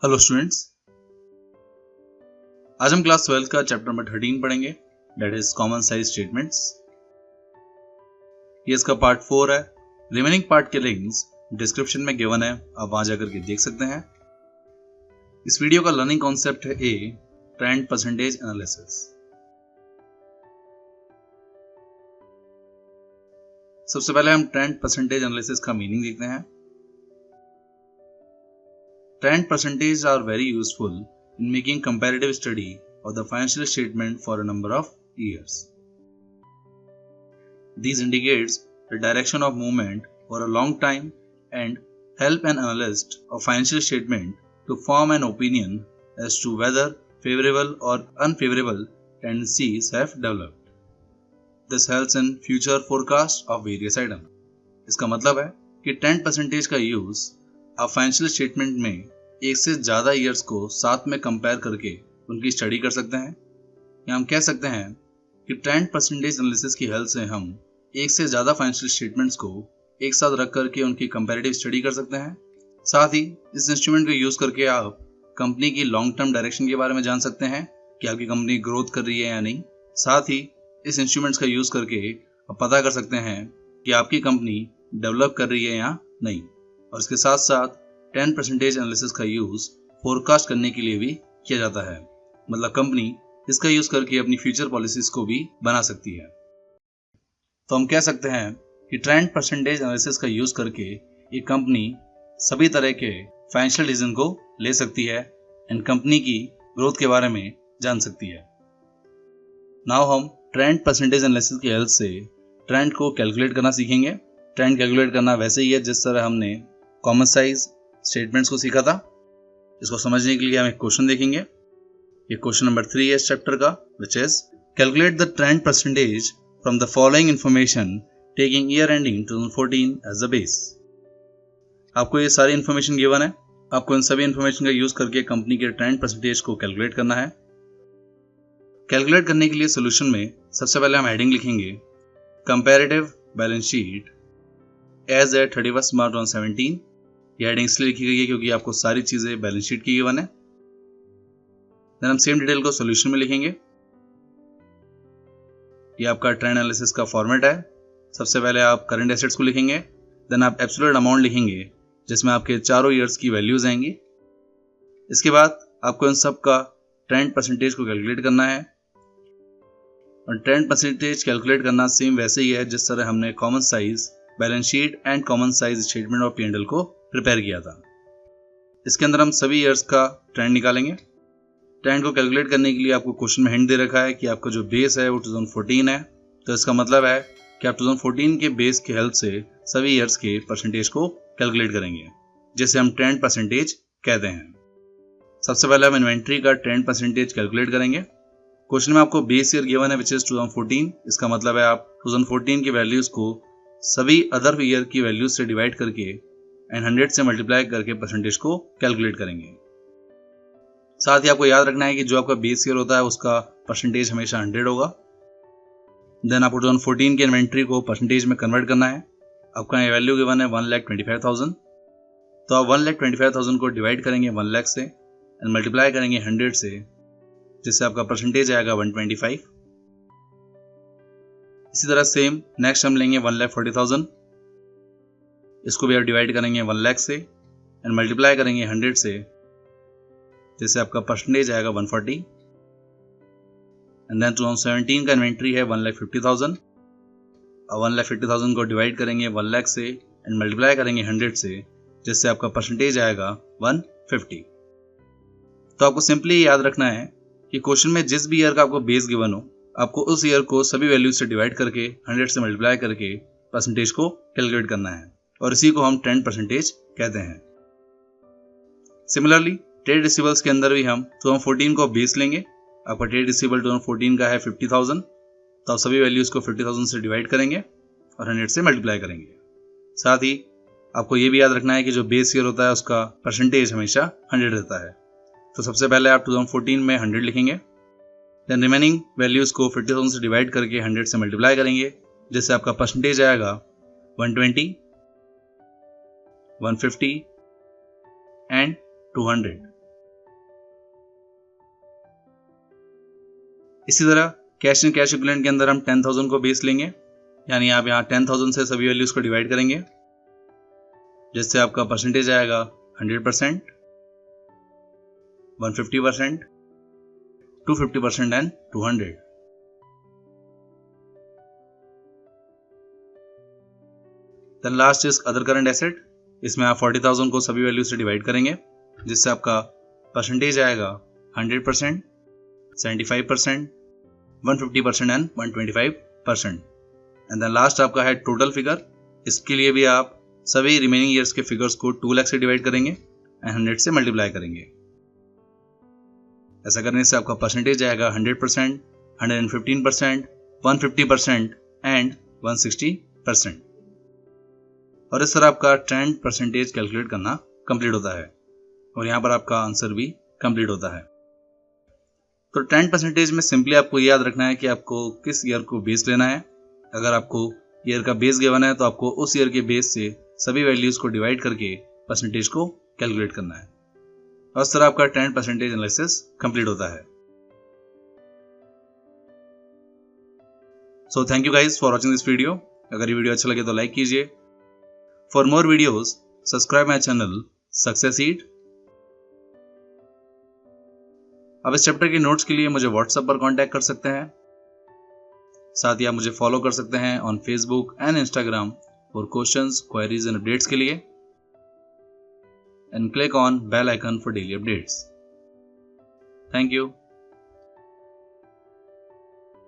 Hello students, आज हम class 12 का चैप्टर नंबर 13 पढ़ेंगे, that is common size statements. ये इसका पार्ट 4 है। रिमेनिंग पार्ट के लिंक्स डिस्क्रिप्शन में गिवन है, आप वहां जाकर के देख सकते हैं। इस वीडियो का लर्निंग कॉन्सेप्ट है ए ट्रेंड परसेंटेज एनालिसिस। सबसे पहले हम ट्रेंड परसेंटेज एनालिसिस का मीनिंग देखते हैं। Trend percentages are very useful in making comparative study of the financial statement for a number of years. These indicates the direction of movement for a long time and help an analyst of financial statement to form an opinion as to whether favorable or unfavorable tendencies have developed. This helps in future forecast of various items. इसका मतलब है कि trend percentage का use आप financial statement में एक से ज़्यादा ईयर्स को साथ में कंपेयर करके उनकी स्टडी कर सकते हैं, या हम कह सकते हैं कि ट्रेंड परसेंटेज एनालिसिस की हेल्प से हम एक से ज़्यादा फाइनेंशियल स्टेटमेंट्स को एक साथ रख करके उनकी कंपैरेटिव स्टडी कर सकते हैं। साथ ही इस इंस्ट्रूमेंट को यूज़ करके आप कंपनी की लॉन्ग टर्म डायरेक्शन के बारे में जान सकते हैं कि आपकी कंपनी ग्रोथ कर रही है या नहीं। साथ ही इस इंस्ट्रूमेंट्स का यूज़ करके आप पता कर सकते हैं कि आपकी कंपनी डेवलप कर रही है या नहीं। और इसके साथ साथ ट्रेंड परसेंटेज एनालिसिस का यूज फोरकास्ट करने के लिए भी किया जाता है, मतलब कंपनी इसका यूज करके अपनी फ्यूचर पॉलिसीज को भी बना सकती है। तो हम कह सकते हैं कि ट्रेंड परसेंटेज एनालिसिस का यूज करके एक कंपनी सभी तरह के फाइनेंशियल डिसीजन को ले सकती है एंड कंपनी की ग्रोथ के बारे में जान सकती है। नाउ हम ट्रेंड परसेंटेज एनालिसिस की हेल्प से ट्रेंड को कैलकुलेट करना सीखेंगे। ट्रेंड कैलकुलेट करना वैसे ही है जिस तरह हमने कॉमन साइज स्टेटमेंट्स को सीखा था। इसको समझने के लिए हम एक क्वेश्चन देखेंगे। ये क्वेश्चन नंबर 3 है इस चैप्टर का, which is calculate the trend percentage from the following information taking year ending 2014 as a base. आपको ये सारी इंफॉर्मेशन गिवन है, आपको इन सभी इंफॉर्मेशन का यूज करके कंपनी के ट्रेंड परसेंटेज को कैलकुलेट करना है। कैलकुलेट करने के लिए सोल्यूशन में सबसे पहले हम हेडिंग लिखेंगे comparative balance sheet as at 31 March 2017। ये हेडिंग इसलिए लिखी गई है क्योंकि आपको सारी चीजें बैलेंस शीट की गिवन है। देन हम सेम डिटेल को सॉल्यूशन में लिखेंगे। ये आपका ट्रेंड एनालिसिस का फॉर्मेट है। सबसे पहले आप करंट एसेट्स को लिखेंगे, देन आप एब्सोल्यूट अमाउंट लिखेंगे जिसमें आपके चारों ईयर्स की वैल्यूज आएंगी। इसके बाद आपको इन सब का ट्रेंड परसेंटेज को कैलकुलेट करना है। और ट्रेंड परसेंटेज कैलकुलेट करना सेम वैसे ही है जिस तरह हमने common size balance sheet and common size statement of P&L को प्रिपेयर किया था। इसके अंदर हम सभी ईयर्स का ट्रेंड निकालेंगे। ट्रेंड को कैलकुलेट करने के लिए आपको क्वेश्चन में हिंट दे रखा है कि आपका जो बेस है वो 2014 है, तो इसका मतलब है कि आप 2014 के बेस की हेल्प से सभी ईयर्स के परसेंटेज को कैलकुलेट करेंगे, जिसे हम ट्रेंड परसेंटेज कहते हैं। सबसे पहले हम इन्वेंट्री का ट्रेंड परसेंटेज कैलकुलेट करेंगे। क्वेश्चन में आपको बेस ईयर गिवन है विच इज 2014। इसका मतलब है आप 2014 की वैल्यूज को सभी अदर ईयर की वैल्यूज से डिवाइड करके एंड 100 से मल्टीप्लाई करके परसेंटेज को कैलकुलेट करेंगे। साथ ही आपको याद रखना है कि जो आपका बेस ईयर होता है उसका परसेंटेज हमेशा 100 होगा। देन आपको 2014 के इन्वेंट्री को परसेंटेज में कन्वर्ट करना है। आपका वैल्यू गिवन है 1,25,000, तो आप 1,25,000 को डिवाइड करेंगे 1 लाख से एंड मल्टीप्लाई करेंगे 100 से, जिससे आपका परसेंटेज आएगा 125। इसी तरह सेम नेक्स्ट हम लेंगे 1,40,000, इसको भी आप डिवाइड करेंगे 1 लाख से एंड मल्टीप्लाई करेंगे 100 से, जिससे आपका परसेंटेज आएगा 140। एंड देन 2017 का इन्वेंट्री है 1,50,000, और 1,50,000 को डिवाइड करेंगे 1 लाख से एंड मल्टीप्लाई करेंगे 100 से, जिससे आपका परसेंटेज आएगा 150। तो आपको सिंपली याद रखना है कि क्वेश्चन में जिस भी ईयर का आपको बेस गिवन हो, आपको उस ईयर को सभी वैल्यूज से डिवाइड करके 100 से मल्टीप्लाई करके परसेंटेज को कैलकुलेट करना है, और इसी को हम ट्रेंड परसेंटेज कहते हैं। सिमिलरली ट्रेड रिसीवेबल्स के अंदर भी हम 2014 को बेस लेंगे। आपका ट्रेड रिसीवेबल 2014 का है 50,000, तो आप सभी वैल्यूज को 50,000 से डिवाइड करेंगे और 100 से मल्टीप्लाई करेंगे। साथ ही आपको ये भी याद रखना है कि जो बेस ईयर होता है उसका परसेंटेज हमेशा 100 रहता है। तो सबसे पहले आप 2014 में 100 लिखेंगे, देन रिमेनिंग वैल्यूज को 50,000 से डिवाइड करके 100 से मल्टीप्लाई करेंगे, जिससे आपका परसेंटेज आएगा 120, 150 एंड 200। इसी तरह कैश एंड कैश इक्विवेलेंट के अंदर हम 10,000 को बेस लेंगे, यानी आप यहाँ 10,000 से सभी वैल्यूज को डिवाइड करेंगे, जिससे आपका परसेंटेज आएगा 100%, 150%, 250% and 200। Then last is other current asset. इसमें आप 40,000 को सभी वैल्यू से डिवाइड करेंगे, जिससे आपका परसेंटेज आएगा 100%, 75%, 150% एंड 125%। एंड देन लास्ट आपका है टोटल फिगर। इसके लिए भी आप सभी रिमेनिंग ईयर्स के फिगर्स को 2 लाख से डिवाइड करेंगे एंड 100 से मल्टीप्लाई करेंगे। ऐसा करने से आपका परसेंटेज आएगा 100%, 115%, 150% एंड 160%। और इस तरह आपका ट्रेंड परसेंटेज कैलकुलेट करना कंप्लीट होता है और यहाँ पर आपका आंसर भी कंप्लीट होता है। तो ट्रेंड परसेंटेज में सिंपली आपको याद रखना है कि आपको किस ईयर को बेस लेना है। अगर आपको ईयर का बेस गिवन है तो आपको उस ईयर के बेस से सभी वैल्यूज को डिवाइड करके परसेंटेज को कैलकुलेट करना है और इस तरह आपका ट्रेंड परसेंटेज एनालिसिस कंप्लीट होता है। So thank you guys for watching this video. अगर ये वीडियो अच्छा लगे तो लाइक कीजिए। For more videos subscribe my channel success seed. अब इस चैप्टर के नोट्स के लिए मुझे व्हाट्सएप पर कांटेक्ट कर सकते हैं। साथ ही आप मुझे फॉलो कर सकते हैं on Facebook and Instagram for questions, queries and updates के लिए, and click on bell icon for daily updates. Thank you.